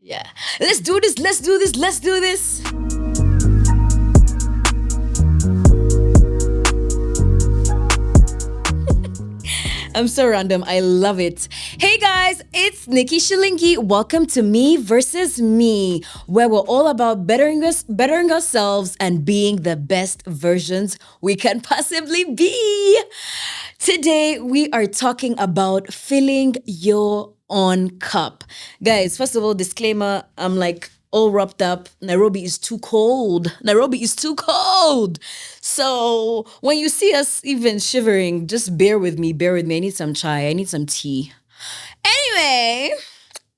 Yeah. Let's do this. Let's do this. Let's do this. I'm so random. I love it. Hey guys, it's Nikki Shilingi. Welcome to Me versus Me, where we're all about bettering ourselves and being the best versions we can possibly be. Today we are talking about filling your own cup. Guys, first of all, disclaimer, I'm like all wrapped up. Nairobi is too cold. Nairobi is too cold. So when you see us even shivering, just bear with me. Bear with me. I need some chai. I need some tea. Anyway,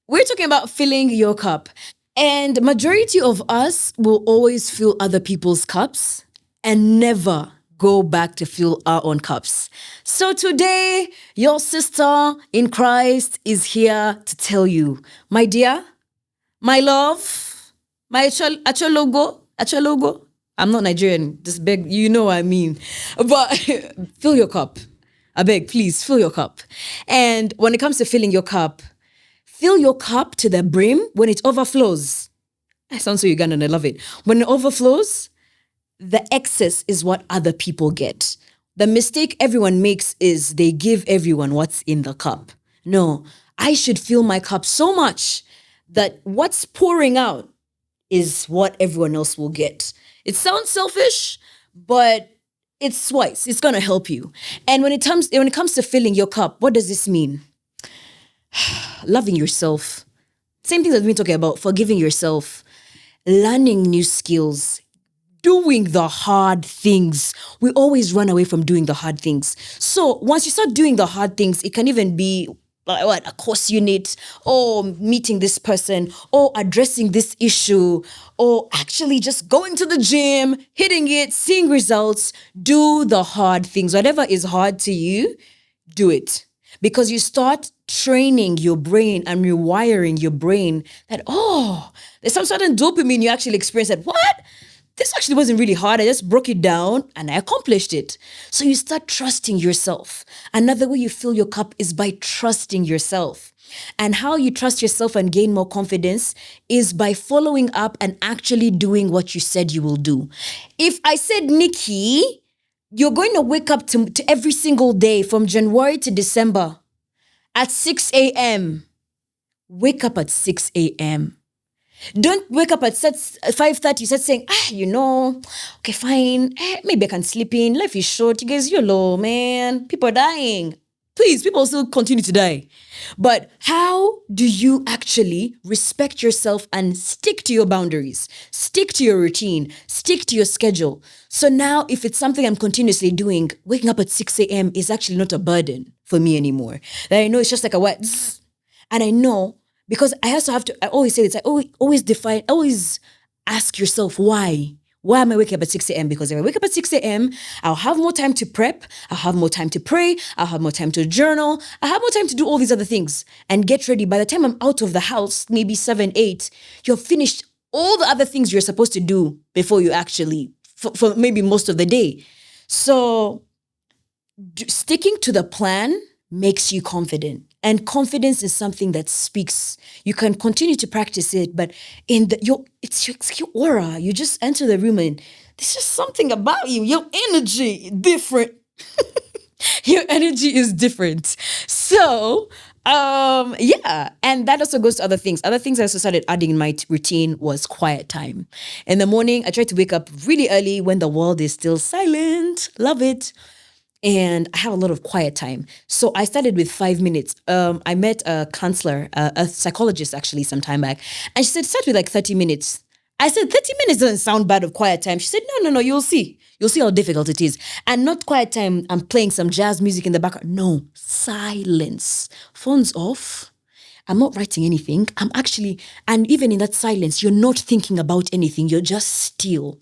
we're talking about filling your cup. And majority of us will always fill other people's cups and never go back to fill our own cups. So today, your sister in Christ is here to tell you, my dear, my love, my achologo. I'm not Nigerian. Just beg, you know what I mean. But fill your cup. I beg, please fill your cup. And when it comes to filling your cup, fill your cup to the brim when it overflows. I sound so Ugandan, and I love it. When it overflows, the excess is what other people get. The mistake everyone makes is they give everyone what's in the cup. No, I should fill my cup so much that what's pouring out is what everyone else will get. It sounds selfish, but it's wise. It's gonna help you. And when it comes to filling your cup, what does this mean? Loving yourself. Same thing that we've been talking about, forgiving yourself, learning new skills, doing the hard things. We always run away from doing the hard things. So once you start doing the hard things, it can even be a course unit, or meeting this person, or addressing this issue, or actually just going to the gym, hitting it, seeing results. Do the hard things. Whatever is hard to you, do it. Because you start training your brain and rewiring your brain that, there's some certain dopamine you actually experience that, what? This actually wasn't really hard. I just broke it down and I accomplished it. So you start trusting yourself. Another way you fill your cup is by trusting yourself. And how you trust yourself and gain more confidence is by following up and actually doing what you said you will do. If I said, Nikki, you're going to wake up to every single day from January to December at 6 a.m. Wake up at 6 a.m. Don't wake up at 5:30, start saying, okay, fine. Maybe I can sleep in. Life is short. You guys, YOLO, man. People are dying. Please, people still continue to die. But how do you actually respect yourself and stick to your boundaries? Stick to your routine. Stick to your schedule. So now, if it's something I'm continuously doing, waking up at 6 a.m. is actually not a burden for me anymore. That I know it's just like a what? And I know, because I always say this, always ask yourself why. Why am I waking up at 6 a.m.? Because if I wake up at 6 a.m., I'll have more time to prep, I'll have more time to pray, I'll have more time to journal, I'll have more time to do all these other things and get ready. By the time I'm out of the house, maybe 7, 8, you've finished all the other things you're supposed to do before you actually, for maybe most of the day. So sticking to the plan makes you confident. And confidence is something that speaks. You can continue to practice it, but it's your aura. You just enter the room and there's just something about you. Your energy different. Your energy is different. So, and that also goes to other things. Other things I also started adding in my routine was quiet time. In the morning, I try to wake up really early when the world is still silent. Love it. And I have a lot of quiet time. So I started with 5 minutes. I met a counselor, a psychologist actually some time back. And she said, start with like 30 minutes. I said, 30 minutes doesn't sound bad of quiet time. She said, no, you'll see. You'll see how difficult it is. And not quiet time, I'm playing some jazz music in the background. No, silence. Phones off. I'm not writing anything. And even in that silence, you're not thinking about anything. You're just still.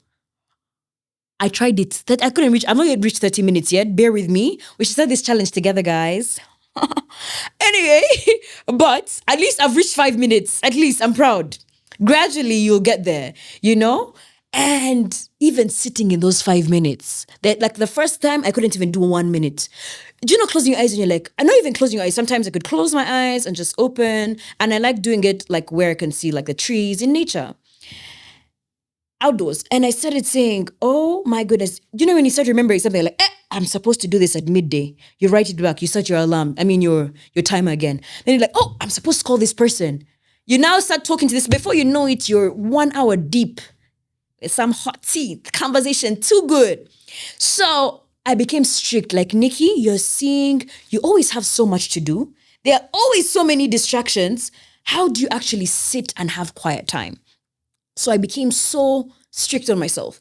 I tried it. That I couldn't reach. I've not yet reached 30 minutes yet. Bear with me. We should start this challenge together, guys. Anyway, but at least I've reached 5 minutes. At least I'm proud. Gradually, you'll get there, And even sitting in those 5 minutes, that like the first time I couldn't even do 1 minute. do you know closing your eyes and you're like, I'm not even closing your eyes. Sometimes I could close my eyes and just open. And I like doing it like where I can see like the trees in nature, outdoors. And I started saying, oh my goodness. You know, when you start remembering something like, I'm supposed to do this at midday. You write it back. You set your alarm. I mean, your timer again. Then you're like, oh, I'm supposed to call this person. You now start talking to this. Before you know it, you're 1 hour deep with some hot tea, conversation too good. So I became strict. Like, Nikki, you always have so much to do. There are always so many distractions. How do you actually sit and have quiet time? So I became so strict on myself.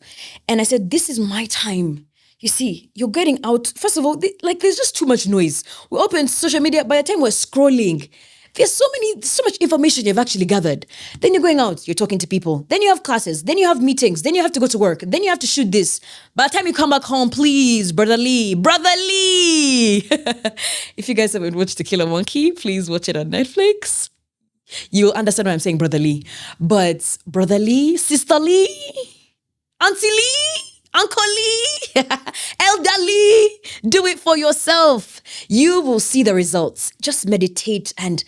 And I said, this is my time. You see, you're getting out. First of all, there's just too much noise. We open social media. By the time we're scrolling, there's so much information you've actually gathered. Then you're going out, you're talking to people. Then you have classes. Then you have meetings. Then you have to go to work. Then you have to shoot this. By the time you come back home, please, Brother Lee. If you guys haven't watched To Kill a Monkey, please watch it on Netflix. You'll understand what I'm saying, Brother Lee. But Brother Lee, Sister Lee, Auntie Lee, Uncle Lee, Elder Lee, do it for yourself. You will see the results. Just meditate and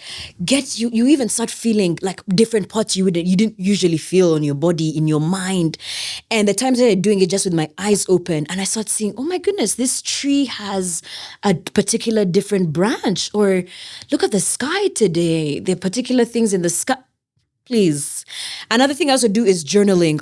you even start feeling like different parts you didn't usually feel on your body, in your mind. And the times that I'm doing it just with my eyes open, and I start seeing, oh my goodness, this tree has a particular different branch. Or look at the sky today. There are particular things in the sky. Please. Another thing I also do is journaling.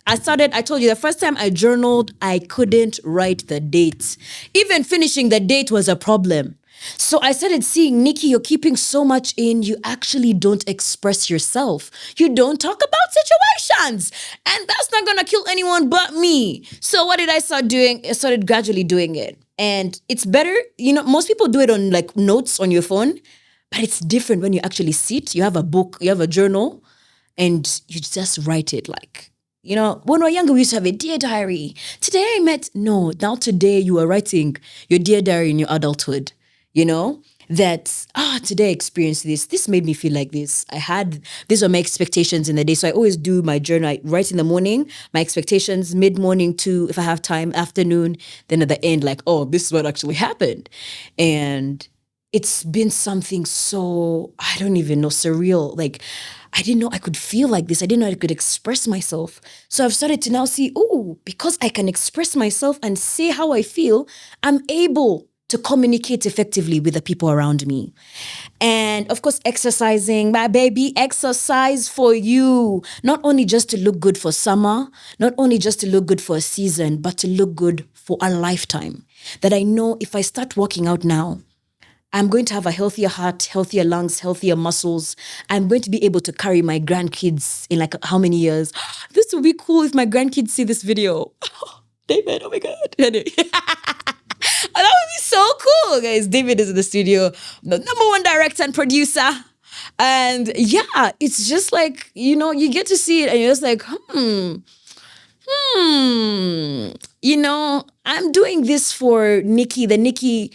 I told you the first time I journaled, I couldn't write the date. Even finishing the date was a problem. So I started seeing, Nikki, you're keeping so much in, you actually don't express yourself. You don't talk about situations. And that's not going to kill anyone but me. So what did I start doing? I started gradually doing it. And it's better, most people do it on like notes on your phone, but it's different when you actually sit, you have a book, you have a journal, and you just write it like, when we were younger, we used to have a dear diary. Today I met, no, now today you are writing your dear diary in your adulthood, that, today I experienced this. This made me feel like this. These are my expectations in the day. So I always do my journal. I write in the morning, my expectations, mid-morning to, if I have time, afternoon, then at the end, like, oh, this is what actually happened. And it's been something so, I don't even know, surreal. Like, I didn't know I could feel like this. I didn't know I could express myself. So I've started to now see, because I can express myself and say how I feel, I'm able to communicate effectively with the people around me. And of course, exercising, my baby, exercise for you. Not only just to look good for summer, not only just to look good for a season, but to look good for a lifetime. That I know if I start working out now, I'm going to have a healthier heart, healthier lungs, healthier muscles. I'm going to be able to carry my grandkids in like how many years? This would be cool if my grandkids see this video. David, oh my God. Anyway. That would be so cool, guys. David is in the studio, the #1 director and producer. And yeah, it's just like, you get to see it and you're just like, I'm doing this for Nikki, the Nikki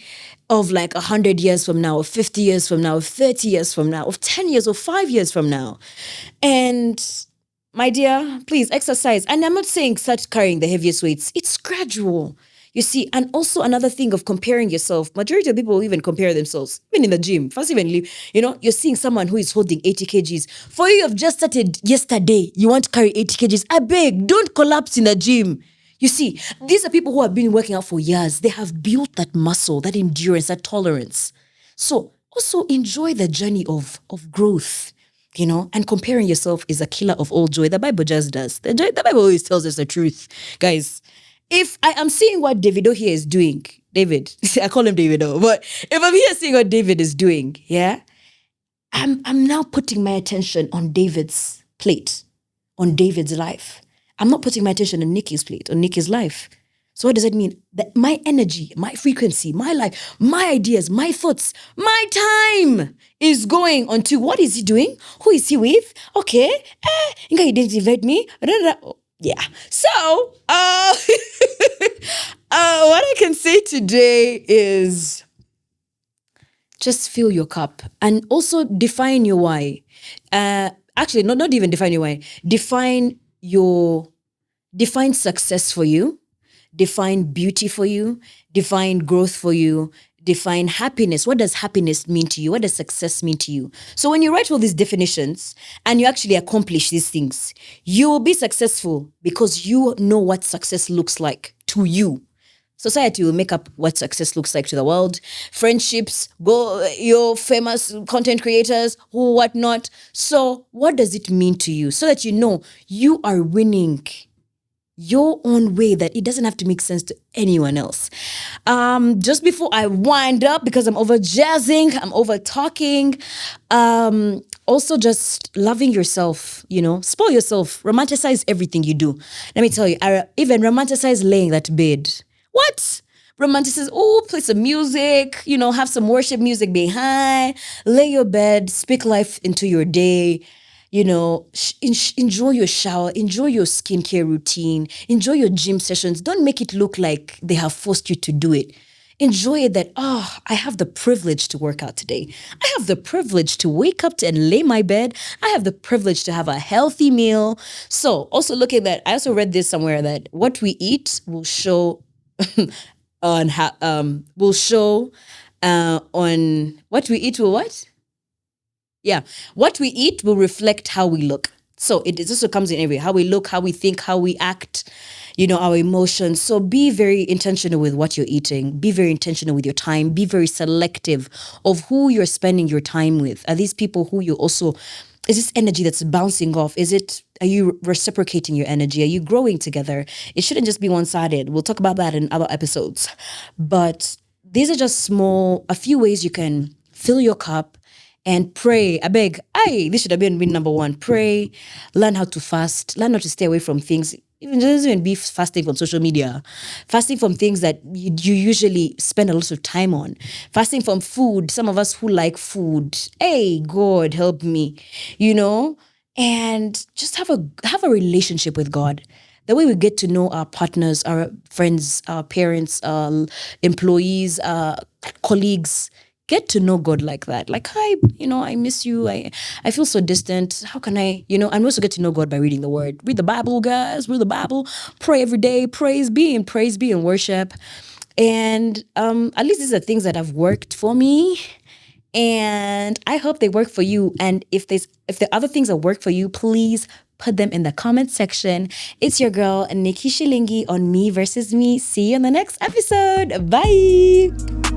of like 100 years from now, of 50 years from now, of 30 years from now, of 10 years or 5 years from now. And my dear, please exercise. And I'm not saying start carrying the heaviest weights. It's gradual. You see, and also another thing of comparing yourself. Majority of people even compare themselves, even in the gym. First even leave, you're seeing someone who is holding 80 kgs. For you have just started yesterday, you want to carry 80 kgs. I beg, don't collapse in the gym. You see, these are people who have been working out for years. They have built that muscle, that endurance, that tolerance. So also enjoy the journey of growth, and comparing yourself is a killer of all joy. The Bible just does. The Bible always tells us the truth. Guys, if I am seeing what Davido here is doing, David, I call him Davido, but if I'm here seeing what David is doing, yeah, I'm now putting my attention on David's plate, on David's life. I'm not putting my attention on Nikki's plate, on Nikki's life. So what does that mean? That my energy, my frequency, my life, my ideas, my thoughts, my time is going on to what is he doing? Who is he with? Okay. He didn't invite me. Yeah. So, what I can say today is just fill your cup and also define your why. Actually, not even define your why. Define success for you. define beauty for you, define growth for you, define happiness. What does happiness mean to you? What does success mean to you? So when you write all these definitions and you actually accomplish these things, you will be successful because you know what success looks like to you. Society will make up what success looks like to the world. Friendships, go your famous content creators, whatnot. So what does it mean to you? So that you know you are winning your own way, that it doesn't have to make sense to anyone else. Just before I wind up, because I'm over jazzing, I'm over talking, also just loving yourself, spoil yourself, romanticize everything you do. Let me tell you, I even romanticize laying that bed. What? Romanticize, play some music, have some worship music behind, lay your bed, speak life into your day, enjoy your shower, enjoy your skincare routine, enjoy your gym sessions. Don't make it look like they have forced you to do it. Enjoy it that, I have the privilege to work out today. I have the privilege to wake up and lay my bed. I have the privilege to have a healthy meal. So also look at that. I also read this somewhere that what we eat will show on will show on what we eat will what? Yeah. What we eat will reflect how we look. So it also comes in every how we look, how we think, how we act, our emotions. So be very intentional with what you're eating. Be very intentional with your time. Be very selective of who you're spending your time with. Are these people who you also, is this energy that's bouncing off? Are you reciprocating your energy? Are you growing together? It shouldn't just be one-sided. We'll talk about that in other episodes. But these are just a few ways you can fill your cup and pray. I beg, this should have been number one. Pray, learn how to fast, learn how to stay away from things. Even doesn't even be fasting from social media, fasting from things that you usually spend a lot of time on, fasting from food. Some of us who like food, God help me, and just have a relationship with God. The way we get to know our partners, our friends, our parents, employees, colleagues. Get to know God like that. Like, hi, I miss you. I feel so distant. How can I, and also get to know God by reading the word. Read the Bible, guys. Read the Bible. Pray every day. Praise be and worship. And at least these are things that have worked for me. And I hope they work for you. And if there are other things that work for you, please put them in the comment section. It's your girl, Nikki Shilingi on Me Versus Me. See you in the next episode. Bye.